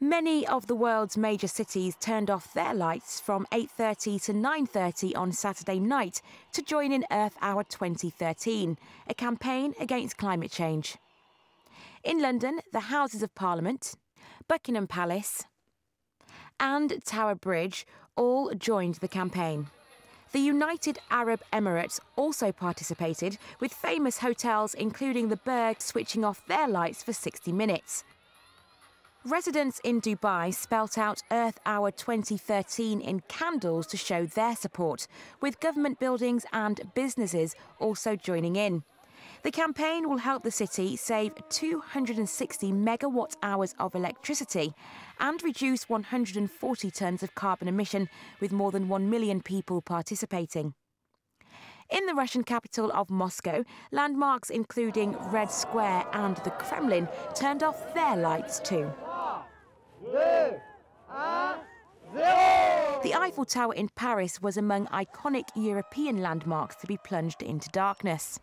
Many of the world's major cities turned off their lights from 8:30 to 9:30 on Saturday night to join in Earth Hour 2013, a campaign against climate change. In London, the Houses of Parliament, Buckingham Palace and Tower Bridge all joined the campaign. The United Arab Emirates also participated, with famous hotels including the Burj switching off their lights for 60 minutes. Residents in Dubai spelt out Earth Hour 2013 in candles to show their support, with government buildings and businesses also joining in. The campaign will help the city save 260 megawatt hours of electricity and reduce 140 tonnes of carbon emission, with more than 1 million people participating. In the Russian capital of Moscow, landmarks including Red Square and the Kremlin turned off their lights too. The Eiffel Tower in Paris was among iconic European landmarks to be plunged into darkness.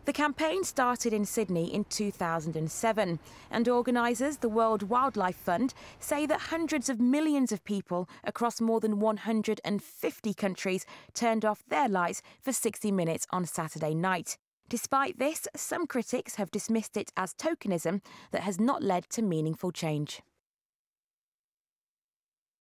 The campaign started in Sydney in 2007, and organisers, the World Wildlife Fund, say that hundreds of millions of people across more than 150 countries turned off their lights for 60 minutes on Saturday night. Despite this, some critics have dismissed it as tokenism that has not led to meaningful change.